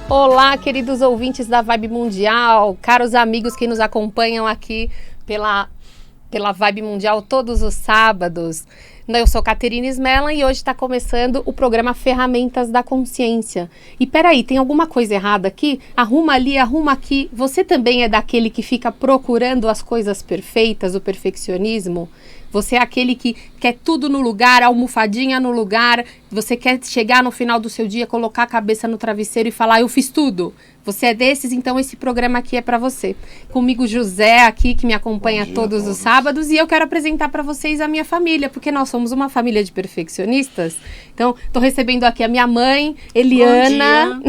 Olá, queridos ouvintes da Vibe Mundial, caros amigos que nos acompanham aqui pela Vibe Mundial todos os sábados. Eu sou Caterine Smellan e hoje está começando o programa Ferramentas da Consciência. E peraí, tem alguma coisa errada aqui? Arruma ali, arruma aqui. Você também é daquele que fica procurando as coisas perfeitas, o perfeccionismo? Você é aquele que quer tudo no lugar, a almofadinha no lugar, você quer chegar no final do seu dia, colocar a cabeça no travesseiro e falar, eu fiz tudo. Você é desses, então esse programa aqui é para você. Comigo José aqui, que me acompanha todos os sábados, e eu quero apresentar para vocês a minha família, porque nós somos uma família de perfeccionistas. Então, estou recebendo aqui a minha mãe, Eliana,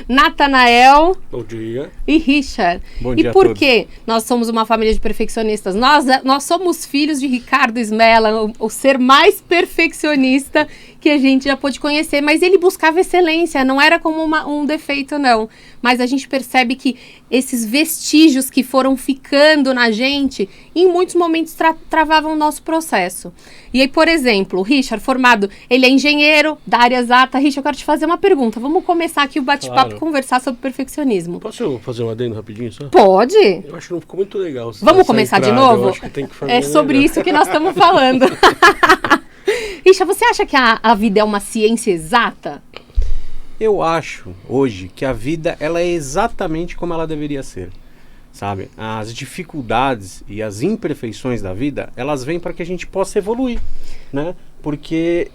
Natanael. Bom dia. E Richard. Bom dia e por que nós somos uma família de perfeccionistas? Nós somos filhos de Ricardo Smellan, o ser mais perfeccionista que a gente já pôde conhecer, mas ele buscava excelência, não era como um defeito, não. Mas a gente percebe que esses vestígios que foram ficando na gente, em muitos momentos travavam o nosso processo. E aí, por exemplo, o Richard, formado, ele é engenheiro da área exata. Richard, eu quero te fazer uma pergunta. Vamos começar aqui o bate-papo, conversar sobre perfeccionismo. Posso fazer um adendo rapidinho só? Pode. Eu acho que não ficou muito legal. Vamos começar de novo? Eu acho que tem que fazer é sobre melhor. Isso que nós estamos falando. Richard, você acha que a vida é uma ciência exata? Eu acho, hoje, que a vida ela é exatamente como ela deveria ser, sabe? As dificuldades e as imperfeições da vida, elas vêm para que a gente possa evoluir, né? Porque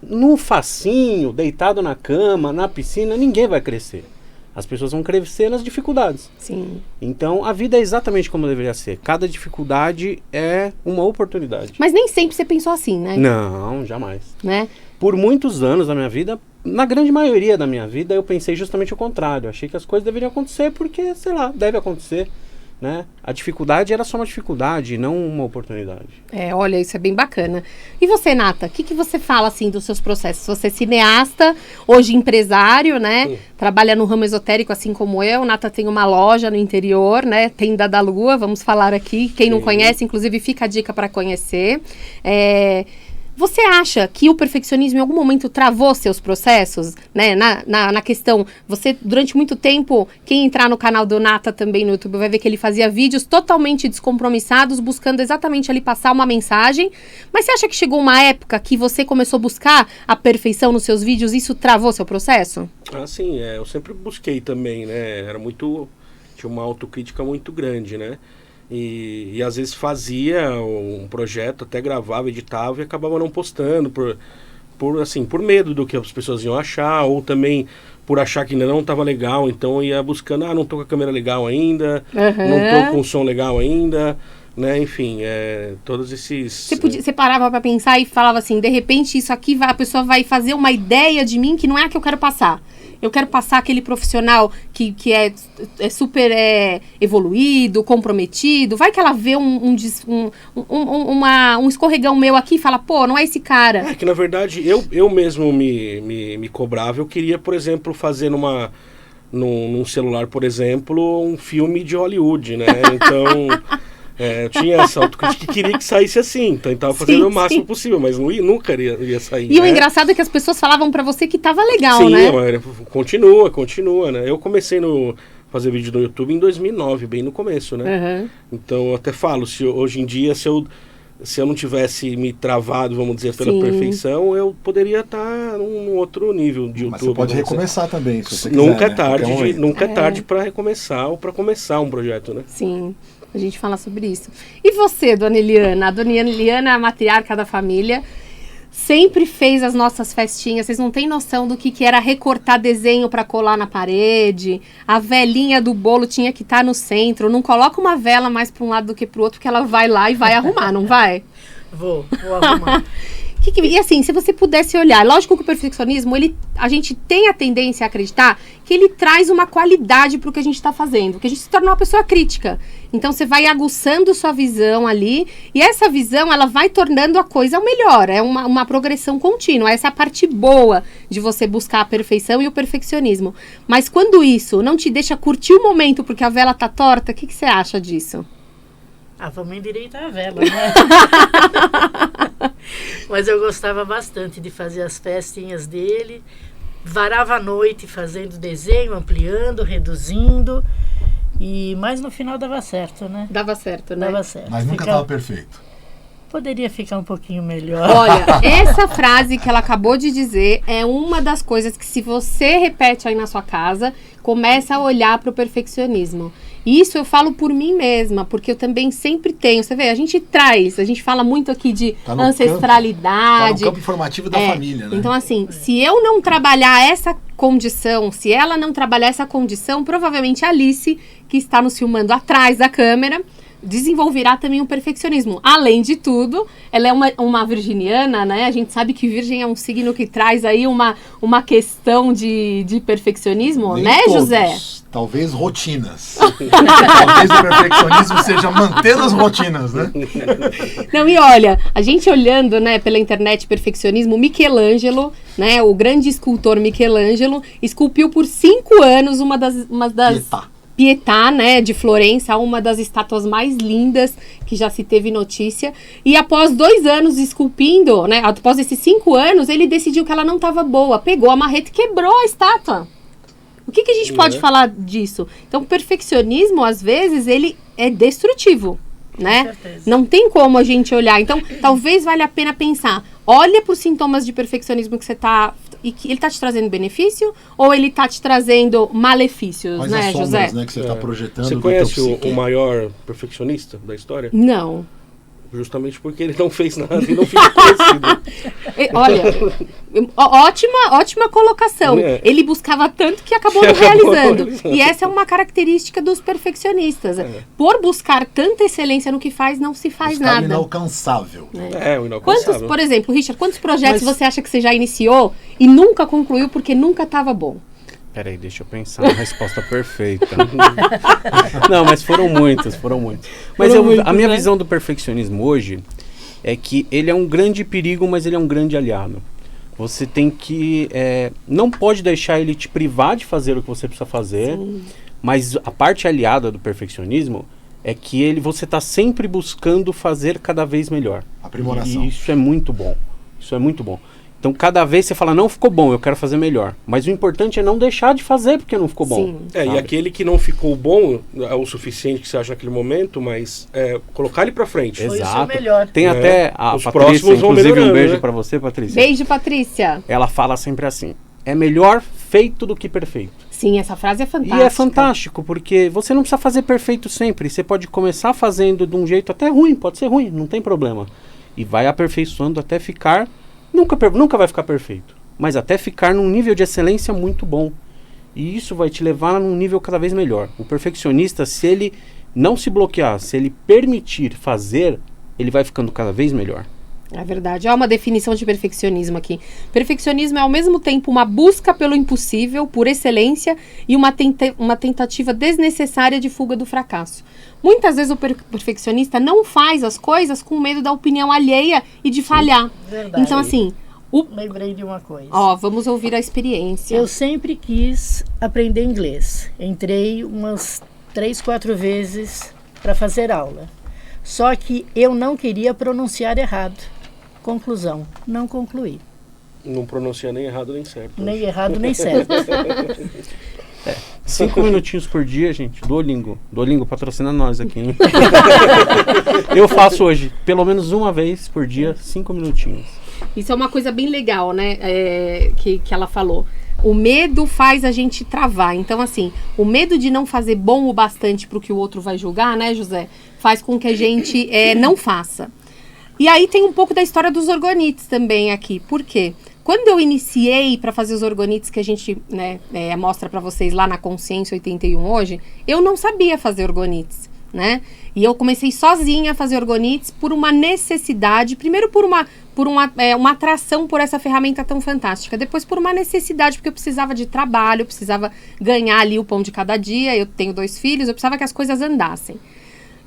no facinho, deitado na cama, na piscina, ninguém vai crescer. As pessoas vão crescer nas dificuldades. Sim. Então, a vida é exatamente como deveria ser. Cada dificuldade é uma oportunidade. Mas nem sempre você pensou assim, né? Não, jamais. Né? Por muitos anos da minha vida, na grande maioria da minha vida, eu pensei justamente o contrário. Achei que as coisas deveriam acontecer porque, sei lá, deve acontecer, né? A dificuldade era só uma dificuldade, não uma oportunidade. Olha, isso é bem bacana. E você, Nata, o que você fala, assim, dos seus processos? Você é cineasta, hoje empresário, né? Sim. Trabalha no ramo esotérico, assim como eu. Nata tem uma loja no interior, né? Tenda da Lua, vamos falar aqui. Quem não conhece, inclusive, fica a dica para conhecer. Você acha que o perfeccionismo em algum momento travou seus processos, né? Na questão, você durante muito tempo, quem entrar no canal do Nata também no YouTube vai ver que ele fazia vídeos totalmente descompromissados, buscando exatamente ali passar uma mensagem. Mas você acha que chegou uma época que você começou a buscar a perfeição nos seus vídeos e isso travou seu processo? Sim, eu sempre busquei também, né? Tinha uma autocrítica muito grande, né? E às vezes fazia um projeto, até gravava, editava e acabava não postando por medo do que as pessoas iam achar, ou também por achar que ainda não estava legal, então ia buscando, não tô com a câmera legal ainda, não tô com o som legal ainda, né? Enfim, todos esses... Você parava para pensar e falava assim, de repente isso aqui a pessoa vai fazer uma ideia de mim que não é a que eu quero passar. Eu quero passar aquele profissional que é super evoluído, comprometido. Vai que ela vê um escorregão meu aqui e fala, pô, não é esse cara. Que na verdade eu mesmo me cobrava. Eu queria, por exemplo, fazer num celular, por exemplo, um filme de Hollywood, né? Então... eu tinha essa autocrítica que queria que saísse assim, então eu tava fazendo o máximo possível, mas nunca ia sair. E o engraçado é que as pessoas falavam pra você que tava legal, sim, né? Sim, continua, né? Eu comecei fazer vídeo no YouTube em 2009, bem no começo, né? Então eu até falo, hoje em dia, se eu não tivesse me travado, vamos dizer, pela perfeição, eu poderia estar num outro nível de YouTube. Mas você pode recomeçar também, se você quiser. Nunca é tarde para recomeçar ou para começar um projeto, né? Sim. A gente fala sobre isso. E você, dona Eliana? A dona Eliana é a matriarca da família. Sempre fez as nossas festinhas. Vocês não têm noção do que era recortar desenho para colar na parede. A velinha do bolo tinha que estar no centro. Não coloca uma vela mais para um lado do que para o outro, porque ela vai lá e vai arrumar, não vai? Vou arrumar. E assim, se você pudesse olhar, lógico que o perfeccionismo, a gente tem a tendência a acreditar que ele traz uma qualidade para o que a gente está fazendo, que a gente se torna uma pessoa crítica. Então você vai aguçando sua visão ali, e essa visão ela vai tornando a coisa melhor, é uma progressão contínua, essa é a parte boa de você buscar a perfeição e o perfeccionismo. Mas quando isso não te deixa curtir o momento porque a vela tá torta, o que você acha disso? Vamos endireitar a vela, né? Mas eu gostava bastante de fazer as festinhas dele. varava a noite fazendo desenho, ampliando, reduzindo. Mas no final dava certo, né? Dava certo, né? Dava certo. Mas nunca estava perfeito. Poderia ficar um pouquinho melhor. Olha, essa frase que ela acabou de dizer é uma das coisas que, se você repete aí na sua casa, começa a olhar para o perfeccionismo. Isso eu falo por mim mesma, porque eu também sempre tenho. Você vê, a gente fala muito aqui de ancestralidade. Tá no campo informativo da família, né? Então, assim, se eu não trabalhar essa condição, se ela não trabalhar essa condição, provavelmente a Alice, que está nos filmando atrás da câmera, desenvolverá também o perfeccionismo. Além de tudo, ela é uma virginiana, né? A gente sabe que virgem é um signo que traz aí uma questão de perfeccionismo, Nem né, todos. José? Talvez rotinas. Talvez o perfeccionismo seja manter as rotinas, né? Não, e olha, a gente olhando, né, pela internet perfeccionismo, Michelangelo, né, o grande escultor Michelangelo, esculpiu por 5 anos uma das Pietà, né, de Florença, uma das estátuas mais lindas que já se teve notícia. E após 2 anos esculpindo, né, após esses 5 anos, ele decidiu que ela não estava boa. Pegou a marreta e quebrou a estátua. O que a gente pode falar disso? Então, o perfeccionismo, às vezes, ele é destrutivo, né? Com certeza. Não tem como a gente olhar. Então, talvez valha a pena pensar. Olha para os sintomas de perfeccionismo que você está... E que ele está te trazendo benefício ou ele está te trazendo malefícios, Mas né, as sombras, José? né, que você está projetando. Você do conhece teu psique. o maior perfeccionista da história? Não. Justamente porque ele não fez nada e não ficou conhecido. Olha, ótima colocação. É. Ele buscava tanto que acabou não realizando. E essa é uma característica dos perfeccionistas. Por buscar tanta excelência no que faz, não se faz Buscar o nada. inalcançável. O inalcançável. Por exemplo, Richard, quantos projetos você acha que você já iniciou e nunca concluiu porque nunca estava bom? Peraí, deixa eu pensar na resposta perfeita. Não, mas foram muitos. Mas a minha visão do perfeccionismo hoje é que ele é um grande perigo, mas ele é um grande aliado. Você tem que... não pode deixar ele te privar de fazer o que você precisa fazer, mas a parte aliada do perfeccionismo é que você está sempre buscando fazer cada vez melhor. Aprimoração. E isso é muito bom. Então, cada vez você fala, não ficou bom, eu quero fazer melhor. Mas o importante é não deixar de fazer porque não ficou bom. Sim. E aquele que não ficou bom é o suficiente que você acha naquele momento, mas colocar ele pra frente. Isso é Exato. melhor. Tem até a Os Patrícia, próximos vão inclusive um melhorando, beijo né? pra você, Patrícia. Beijo, Patrícia. Ela fala sempre assim, é melhor feito do que perfeito. Sim, essa frase é fantástica. E é fantástico, porque você não precisa fazer perfeito sempre. Você pode começar fazendo de um jeito até ruim, pode ser ruim, não tem problema. E vai aperfeiçoando até ficar... Nunca vai ficar perfeito, mas até ficar num nível de excelência muito bom. E isso vai te levar num nível cada vez melhor. O perfeccionista, se ele não se bloquear, se ele permitir fazer, ele vai ficando cada vez melhor. É verdade. Há uma definição de perfeccionismo aqui. Perfeccionismo é ao mesmo tempo uma busca pelo impossível, por excelência, e uma tentativa desnecessária de fuga do fracasso. Muitas vezes o perfeccionista não faz as coisas com medo da opinião alheia e de falhar. Verdade. Então, assim... Lembrei de uma coisa. Vamos ouvir a experiência. Eu sempre quis aprender inglês. Entrei umas 3, 4 vezes para fazer aula. Só que eu não queria pronunciar errado. Conclusão, não concluí. Não pronuncia nem errado nem certo. Nem errado, nem certo. 5 minutinhos por dia, gente. Duolingo patrocina nós aqui, hein? Eu faço hoje, pelo menos uma vez por dia, 5 minutinhos. Isso é uma coisa bem legal, né? Que ela falou. O medo faz a gente travar. Então, assim, o medo de não fazer bom o bastante para o que o outro vai julgar, né, José? Faz com que a gente não faça. E aí tem um pouco da história dos orgonites também aqui. Por quê? Quando eu iniciei para fazer os orgonites que a gente mostra para vocês lá na Consciência 81 hoje, eu não sabia fazer orgonites, né? E eu comecei sozinha a fazer orgonites por uma necessidade, primeiro por uma atração por essa ferramenta tão fantástica, depois por uma necessidade, porque eu precisava de trabalho, eu precisava ganhar ali o pão de cada dia, eu tenho 2 filhos, eu precisava que as coisas andassem.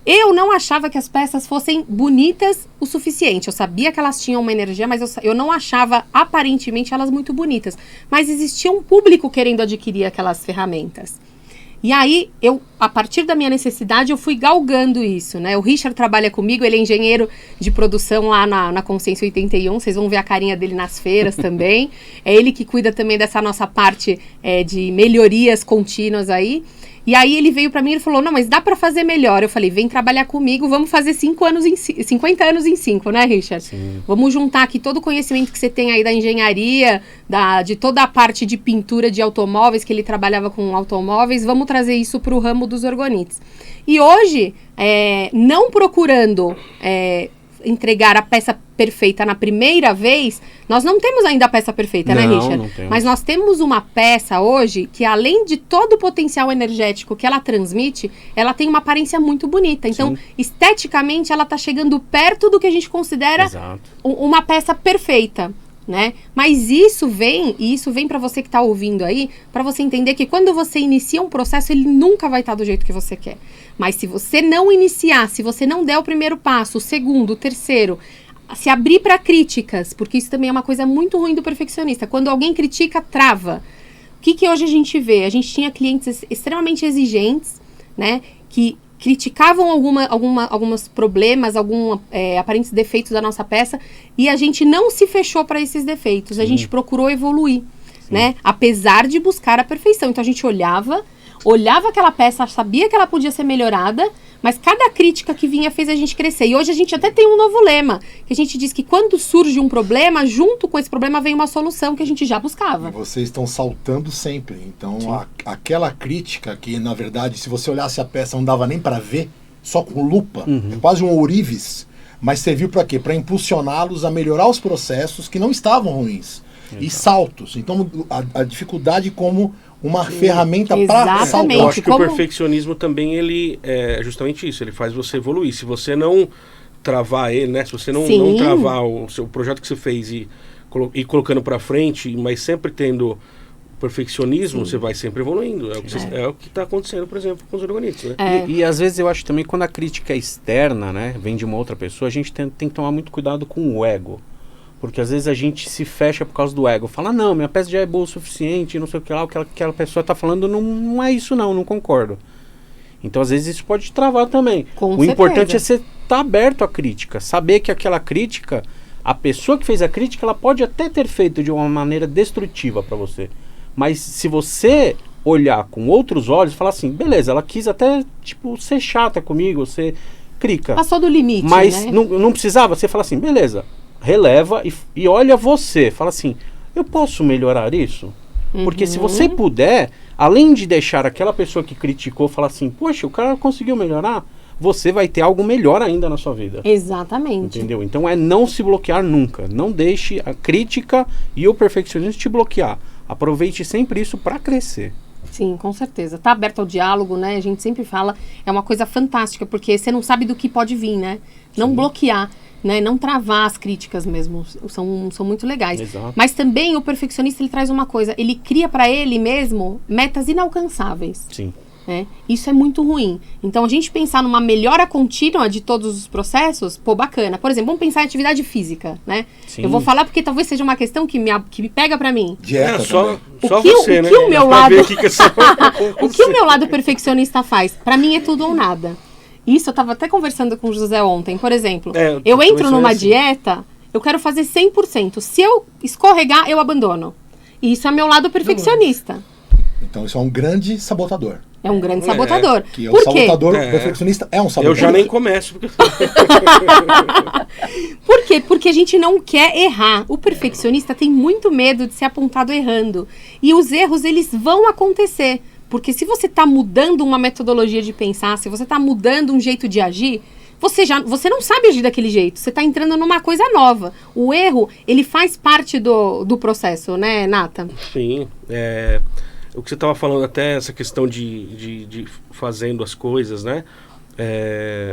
Eu não achava que as peças fossem bonitas o suficiente. Eu sabia que elas tinham uma energia, mas eu não achava aparentemente elas muito bonitas. Mas existia um público querendo adquirir aquelas ferramentas. E aí, a partir da minha necessidade, eu fui galgando isso, né? O Richard trabalha comigo, ele é engenheiro de produção lá na Consciência 81, vocês vão ver a carinha dele nas feiras também. É ele que cuida também dessa nossa parte de melhorias contínuas aí. E aí ele veio pra mim e falou, não, mas dá pra fazer melhor. Eu falei, vem trabalhar comigo, vamos fazer 50 anos em 5, né, Richard? Sim. Vamos juntar aqui todo o conhecimento que você tem aí da engenharia, de toda a parte de pintura de automóveis, que ele trabalhava com automóveis, vamos trazer isso pro ramo dos orgonites. E hoje, não procurando entregar a peça perfeita na primeira vez, nós não temos ainda a peça perfeita, né, Richard? Não temos. Mas nós temos uma peça hoje que, além de todo o potencial energético que ela transmite, ela tem uma aparência muito bonita. Então, Sim. esteticamente, ela está chegando perto do que a gente considera Exato. uma peça perfeita, né? Mas isso vem para você que está ouvindo aí, para você entender que quando você inicia um processo, ele nunca vai estar do jeito que você quer. Mas se você não iniciar, se você não der o primeiro passo, o segundo, o terceiro, se abrir para críticas, porque isso também é uma coisa muito ruim do perfeccionista. Quando alguém critica, trava. O que hoje a gente vê? A gente tinha clientes extremamente exigentes, né? Que criticavam alguns problemas, aparentes defeitos da nossa peça, e a gente não se fechou para esses defeitos. A gente procurou evoluir, né? Apesar de buscar a perfeição. Então a gente olhava aquela peça, sabia que ela podia ser melhorada, mas cada crítica que vinha fez a gente crescer. E hoje a gente até tem um novo lema, que a gente diz que quando surge um problema, junto com esse problema vem uma solução que a gente já buscava. E vocês estão saltando sempre. Então, aquela crítica que, na verdade, se você olhasse a peça não dava nem para ver, só com lupa, é quase um ourives, mas serviu para quê? Para impulsioná-los a melhorar os processos que não estavam ruins. E saltos. Então, a dificuldade como uma ferramenta para saltar. Eu acho que o perfeccionismo também, ele é justamente isso, ele faz você evoluir. Se você não travar ele, né? Se você não travar o seu projeto que você fez e ir colocando para frente, mas sempre tendo perfeccionismo, você vai sempre evoluindo. É o que está acontecendo, por exemplo, com os orgonites, né? E às vezes eu acho também, quando a crítica é externa, né, vem de uma outra pessoa, a gente tem que tomar muito cuidado com o ego. Porque às vezes a gente se fecha por causa do ego. Fala, não, minha peça já é boa o suficiente, não sei o que lá, o que aquela pessoa está falando não é isso não concordo. Então às vezes isso pode travar também. O importante é você estar aberto à crítica, saber que aquela crítica, a pessoa que fez a crítica, ela pode até ter feito de uma maneira destrutiva para você. Mas se você olhar com outros olhos, falar assim, beleza, ela quis até ser chata comigo, você crica. Passou do limite, mas né? não precisava, você fala assim, beleza, releva e olha você, fala assim, eu posso melhorar isso? Porque se você puder, além de deixar aquela pessoa que criticou falar assim, poxa, o cara conseguiu melhorar, você vai ter algo melhor ainda na sua vida. Exatamente. Entendeu? Então não se bloquear nunca, não deixe a crítica e o perfeccionismo te bloquear. Aproveite sempre isso para crescer. Sim, com certeza. Tá aberto ao diálogo, né? A gente sempre fala, é uma coisa fantástica, porque você não sabe do que pode vir, né? Não bloquear, né? Não travar as críticas mesmo, são muito legais. Exato. Mas também o perfeccionista, ele traz uma coisa, ele cria para ele mesmo metas inalcançáveis. Sim. Né? Isso é muito ruim. Então, a gente pensar numa melhora contínua de todos os processos, pô, bacana. Por exemplo, vamos pensar em atividade física, né? Sim. Eu vou falar porque talvez seja uma questão que me pega pra mim. Dieta só que você, né? o meu lado... O que o meu lado perfeccionista faz? Pra mim é tudo ou nada. Isso eu tava até conversando com o José ontem. Por exemplo, eu entro numa dieta, eu quero fazer 100%. Se eu escorregar, eu abandono. E isso é meu lado perfeccionista. Então isso é um grande sabotador. É um grande sabotador. Que é Por o quê? sabotador perfeccionista é um sabotador. Eu já nem começo. Porque... Por quê? Porque a gente não quer errar. O perfeccionista tem muito medo de ser apontado errando. E os erros, eles vão acontecer. Porque se você está mudando uma metodologia de pensar, se você está mudando um jeito de agir, você não sabe agir daquele jeito. Você está entrando numa coisa nova. O erro, ele faz parte do processo, né, Nata? Sim. O que você estava falando, até essa questão de fazendo as coisas, né?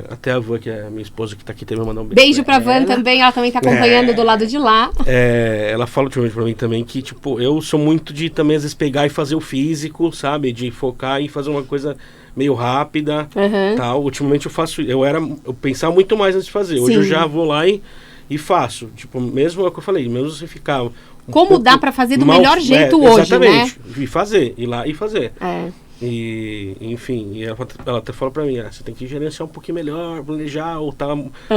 Até a Van, que é a minha esposa que está aqui, também mandar um beijo pra Van também, ela também está acompanhando do lado de lá. Ela fala ultimamente pra mim também que, eu sou muito de também às vezes pegar e fazer o físico, sabe? De focar em fazer uma coisa meio rápida, tal. Ultimamente eu pensava muito mais antes de fazer. Hoje eu já vou lá e faço. Mesmo é o que eu falei, mesmo você ficar como dá para fazer do Mal- melhor jeito hoje, né? exatamente. E fazer, ir lá e fazer. É. E, enfim, e ela até falou pra mim, você tem que gerenciar um pouquinho melhor, planejar, ou tá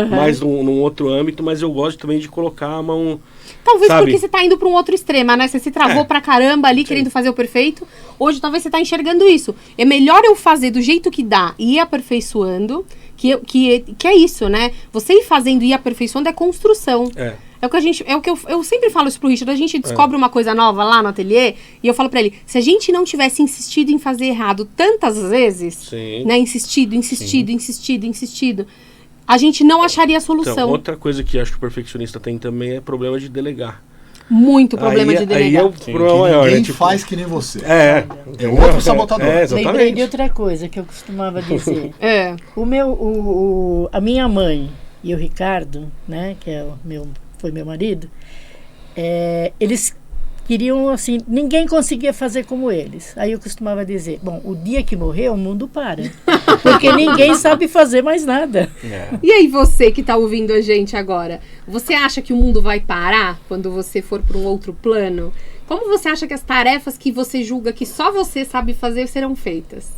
mais num outro âmbito, mas eu gosto também de colocar a mão... Talvez sabe? porque você tá indo para um outro extremo, né? Você se travou pra caramba ali, querendo fazer o perfeito. Hoje talvez você tá enxergando isso. É melhor eu fazer do jeito que dá e ir aperfeiçoando, que é isso, né? Você ir fazendo e ir aperfeiçoando é construção. É o que a gente, eu sempre falo isso pro Richard, a gente descobre uma coisa nova lá no ateliê e eu falo pra ele, se a gente não tivesse insistido em fazer errado tantas vezes, Sim. né, insistido, a gente não acharia a solução. Então, outra coisa que acho que o perfeccionista tem também é problema de delegar. Muito problema de delegar. Aí é o problema maior, Ninguém né? Tipo, faz que nem você. É outro sabotador. exatamente. Lembrei de outra coisa que eu costumava dizer. É. A minha mãe e o Ricardo, né, que é foi meu marido, eles queriam, assim, ninguém conseguia fazer como eles. Aí eu costumava dizer, bom, o dia que morrer, o mundo para. Porque ninguém sabe fazer mais nada. E aí você que tá ouvindo a gente agora, você acha que o mundo vai parar quando você for para um outro plano? Como você acha que as tarefas que você julga que só você sabe fazer serão feitas?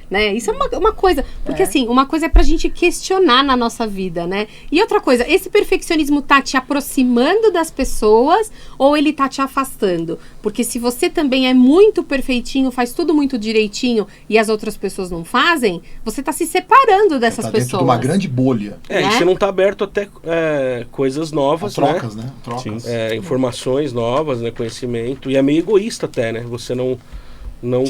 Né? Isso é uma coisa, porque assim, uma coisa é pra gente questionar na nossa vida, né? E outra coisa, esse perfeccionismo tá te aproximando das pessoas ou ele tá te afastando? Porque se você também é muito perfeitinho, faz tudo muito direitinho e as outras pessoas não fazem, você tá se separando dessas Tá dentro pessoas. de uma grande bolha. E Né? você não tá aberto até coisas novas, Trocas, né? né? Trocas. Informações novas, né? Conhecimento. E é meio egoísta até, né? Você não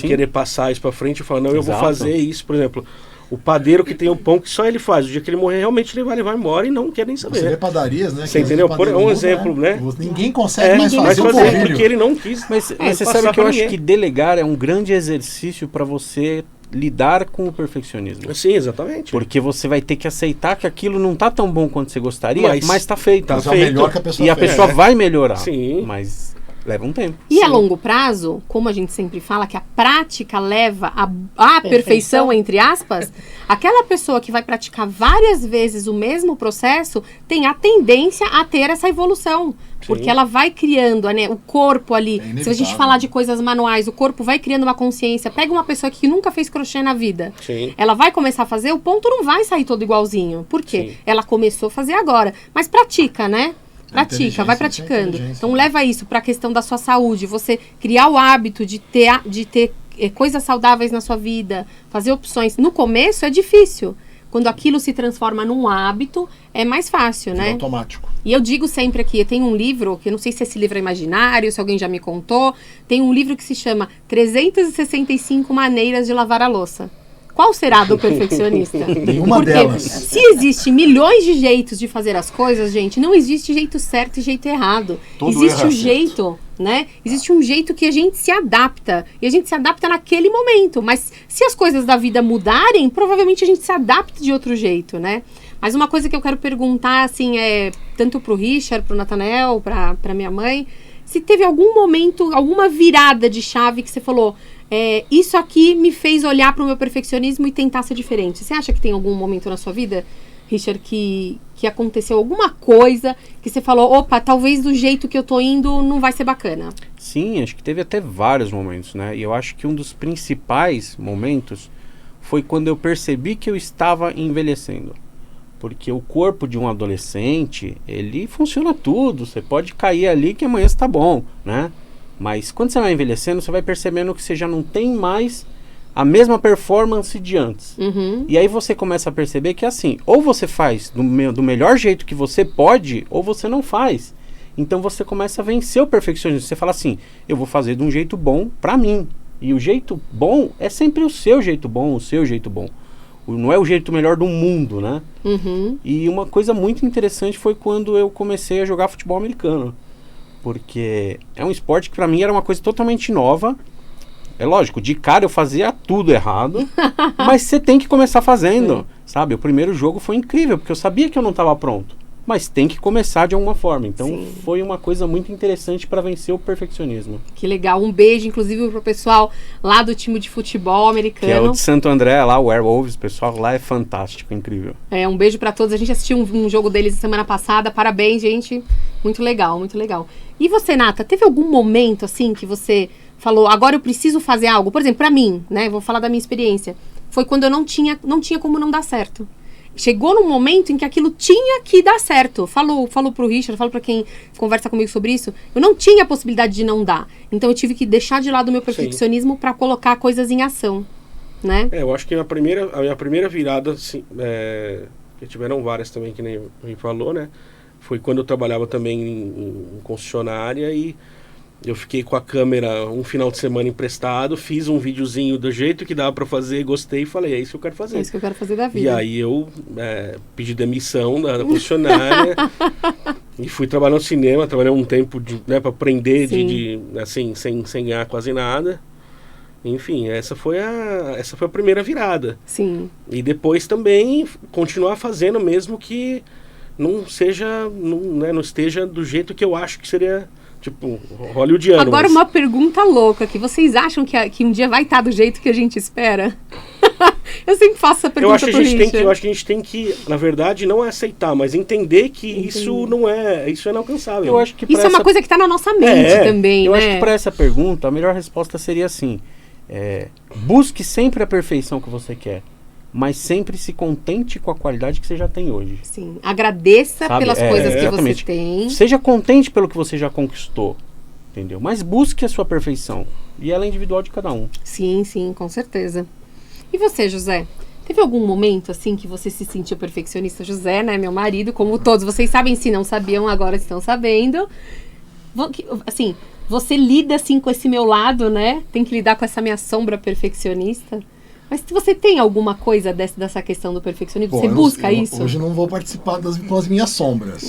querer passar isso pra frente e falar, não, eu vou fazer isso. Por exemplo, o padeiro que tem o pão que só ele faz. O dia que ele morrer, realmente ele vai levar embora e não quer nem saber. Você vê padarias, né? Você que entendeu? padeiro Um muda, exemplo, né? Ninguém consegue mais Mas fazer o fazer polvilho. porque ele não quis. Mas você passar sabe que eu pra acho ninguém. que delegar é um grande exercício para você lidar com o perfeccionismo. Sim, exatamente. Porque você vai ter que aceitar que aquilo não tá tão bom quanto você gostaria, mas tá feito. Mas é o melhor que a pessoa E a fez. pessoa vai melhorar. Sim. Mas leva um tempo. E a longo prazo, como a gente sempre fala, que a prática leva à perfeição, entre aspas, aquela pessoa que vai praticar várias vezes o mesmo processo tem a tendência a ter essa evolução. Porque ela vai criando, né, o corpo ali. Se a gente falar de coisas manuais, o corpo vai criando uma consciência. Pega uma pessoa que nunca fez crochê na vida. Sim. Ela vai começar a fazer, o ponto não vai sair todo igualzinho. Por quê? Sim. Ela começou a fazer agora. Mas pratica, né? Pratica, vai praticando. Então leva isso para a questão da sua saúde, você criar o hábito de ter coisas saudáveis na sua vida, fazer opções. No começo é difícil. Quando aquilo se transforma num hábito, é mais fácil, né? Automático. E eu digo sempre aqui, tem um livro, que eu não sei se esse livro é imaginário, se alguém já me contou, tem um livro que se chama 365 Maneiras de Lavar a Louça. Qual será do perfeccionista? Nenhuma Porque delas. se existe milhões de jeitos de fazer as coisas, gente, não existe jeito certo e jeito errado. Todo Existe erro é um jeito, né? Existe um jeito que a gente se adapta. E a gente se adapta naquele momento. Mas se as coisas da vida mudarem, provavelmente a gente se adapta de outro jeito, né? Mas uma coisa que eu quero perguntar, assim, tanto pro Richard, pro Nathanael, pra minha mãe, se teve algum momento, alguma virada de chave que você falou, isso aqui me fez olhar para o meu perfeccionismo e tentar ser diferente. Você acha que tem algum momento na sua vida, Richard, que aconteceu alguma coisa que você falou, opa, talvez do jeito que eu tô indo não vai ser bacana? Sim, acho que teve até vários momentos, né? E eu acho que um dos principais momentos foi quando eu percebi que eu estava envelhecendo. Porque o corpo de um adolescente, ele funciona tudo. Você pode cair ali que amanhã está bom, né? Mas quando você vai envelhecendo, você vai percebendo que você já não tem mais a mesma performance de antes. Uhum. E aí você começa a perceber que assim, ou você faz do melhor jeito que você pode, ou você não faz. Então você começa a vencer o perfeccionismo. Você fala assim, eu vou fazer de um jeito bom pra mim. E o jeito bom é sempre o seu jeito bom, o seu jeito bom. Não é o jeito melhor do mundo, né? Uhum. E uma coisa muito interessante foi quando eu comecei a jogar futebol americano. Porque é um esporte que pra mim era uma coisa totalmente nova. É lógico, de cara eu fazia tudo errado, mas você tem que começar fazendo, sabe? O primeiro jogo foi incrível, porque eu sabia que eu não estava pronto. mas tem que começar de alguma forma. Então Sim. foi uma coisa muito interessante para vencer o perfeccionismo. Que legal. Um beijo, inclusive, pro pessoal lá do time de futebol americano. Que é o de Santo André, lá, o Werewolves, o pessoal lá é fantástico, incrível. Um beijo pra todos. A gente assistiu um jogo deles semana passada. Parabéns, gente. Muito legal, muito legal. E você, Nata, teve algum momento, assim, que você falou, agora eu preciso fazer algo? Por exemplo, pra mim, né? Vou falar da minha experiência. Foi quando eu não tinha como não dar certo. Chegou num momento em que aquilo tinha que dar certo. Falo pro Richard, falo pra quem conversa comigo sobre isso. Eu não tinha a possibilidade de não dar. Então eu tive que deixar de lado o meu perfeccionismo para colocar coisas em ação, né? Eu acho que a minha primeira virada, assim, que tiveram várias também, que nem a gente falou, né? Foi quando eu trabalhava também em concessionária e eu fiquei com a câmera um final de semana emprestado, fiz um videozinho do jeito que dava pra fazer, gostei e falei, é isso que eu quero fazer. É isso que eu quero fazer da vida. E aí eu pedi demissão da concessionária e fui trabalhar no cinema, trabalhei um tempo pra aprender assim, sem ganhar quase nada. Enfim, essa foi a primeira virada. Sim. E depois também continuar fazendo mesmo que não esteja do jeito que eu acho que seria... Tipo, hollywoodiano. Agora uma pergunta louca aqui. Vocês acham que um dia vai estar do jeito que a gente espera? Eu sempre faço essa pergunta pro Richard. Eu acho que a gente tem que, na verdade, não aceitar, mas entender que isso é inalcançável. Eu acho que isso é uma coisa que está na nossa mente também, eu né? acho que para essa pergunta, a melhor resposta seria assim. Busque sempre a perfeição que você quer, mas sempre se contente com a qualidade que você já tem hoje. Sim, agradeça pelas coisas que exatamente. você tem. Seja contente pelo que você já conquistou, entendeu? Mas busque a sua perfeição, e ela é individual de cada um. Sim, com certeza. E você, José? Teve algum momento, assim, que você se sentiu perfeccionista? José, né, meu marido, como todos vocês sabem, se não sabiam, agora estão sabendo. Assim, você lida, assim, com esse meu lado, né? Tem que lidar com essa minha sombra perfeccionista. Mas você tem alguma coisa dessa questão do perfeccionismo? Você busca isso? Hoje não vou participar com as minhas sombras.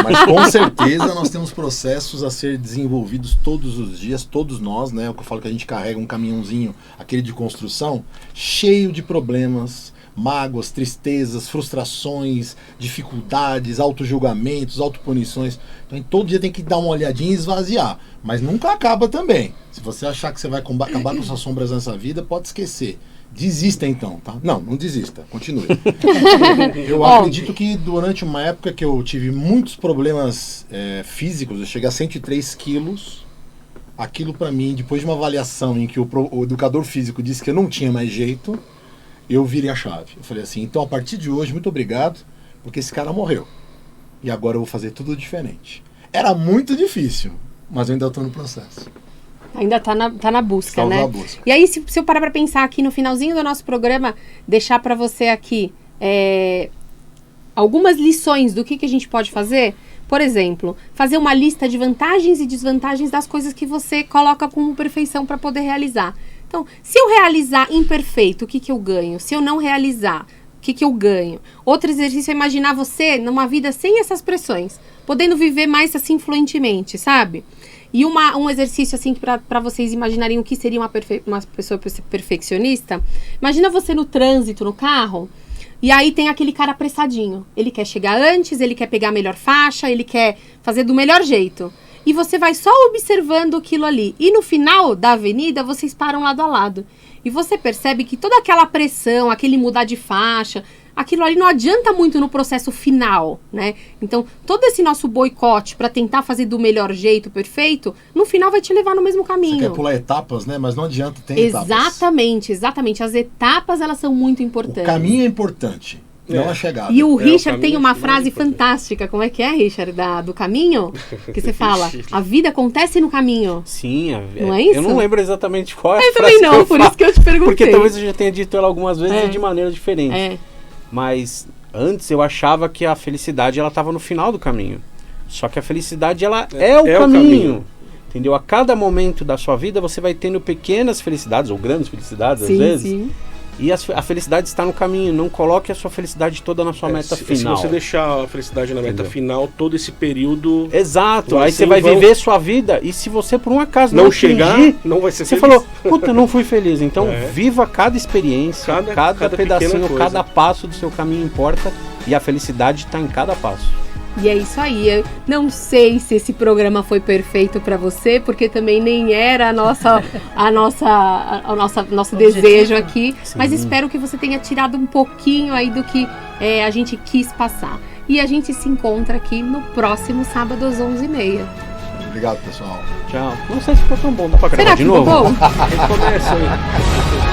Mas com certeza nós temos processos a ser desenvolvidos todos os dias, todos nós, né? O que eu falo que a gente carrega um caminhãozinho, aquele de construção, cheio de problemas, mágoas, tristezas, frustrações, dificuldades, autojulgamentos, autopunições. Então todo dia tem que dar uma olhadinha e esvaziar. Mas nunca acaba também. Se você achar que você vai acabar com suas sombras nessa vida, pode esquecer. Desista então, tá? Não desista, continue. Eu acredito que durante uma época que eu tive muitos problemas físicos, eu cheguei a 103 quilos, aquilo pra mim, depois de uma avaliação em que o educador físico disse que eu não tinha mais jeito, eu virei a chave. Eu falei assim, então a partir de hoje, muito obrigado, porque esse cara morreu. E agora eu vou fazer tudo diferente. Era muito difícil, mas eu ainda estou no processo. Ainda tá na busca, Estamos né? na busca. E aí, se eu parar pra pensar aqui no finalzinho do nosso programa, deixar pra você aqui algumas lições do que a gente pode fazer. Por exemplo, fazer uma lista de vantagens e desvantagens das coisas que você coloca como perfeição pra poder realizar. Então, se eu realizar imperfeito, o que eu ganho? Se eu não realizar, o que eu ganho? Outro exercício é imaginar você numa vida sem essas pressões, podendo viver mais assim fluentemente, sabe? E um exercício assim para vocês imaginarem o que seria uma pessoa perfeccionista. Imagina você no trânsito, no carro, e aí tem aquele cara apressadinho. Ele quer chegar antes, ele quer pegar a melhor faixa, ele quer fazer do melhor jeito. E você vai só observando aquilo ali. E no final da avenida, vocês param lado a lado. E você percebe que toda aquela pressão, aquele mudar de faixa, aquilo ali não adianta muito no processo final, né? Então, todo esse nosso boicote para tentar fazer do melhor jeito, perfeito, no final vai te levar no mesmo caminho. Você quer pular etapas, né? Mas não adianta, tem etapas. Exatamente. As etapas, elas são muito importantes. O caminho é importante, não a chegada. E o Richard o tem uma mais frase importante. fantástica. Como é que é, Richard? Do caminho? Que você fala, a vida acontece no caminho. Sim, Não é isso? Eu não lembro exatamente qual é a Eu frase também não, que por falo, isso que eu te perguntei. porque talvez eu já tenha dito ela algumas vezes e de maneira diferente. Mas antes eu achava que a felicidade ela estava no final do caminho. Só que a felicidade ela é o caminho. Entendeu? A cada momento da sua vida você vai tendo pequenas felicidades ou grandes felicidades às vezes. Sim. E a felicidade está no caminho. Não coloque a sua felicidade toda na sua meta final. Se você deixar a felicidade na meta final, todo esse período... Exato. Aí você vai viver sua vida. E se você, por um acaso, não chegar, não vai ser você feliz. falou, puta, não fui feliz. Então, viva cada experiência, cada pedacinho, cada passo do seu caminho importa. E a felicidade está em cada passo. E é isso aí. Eu não sei se esse programa foi perfeito para você, porque também nem era nosso desejo aqui. Sim. Mas espero que você tenha tirado um pouquinho aí do que a gente quis passar. E a gente se encontra aqui no próximo sábado às 11h30. Obrigado, pessoal. Tchau. Não sei se ficou tão bom. Dá pra gravar Será de que novo? ficou bom? Recomeça aí.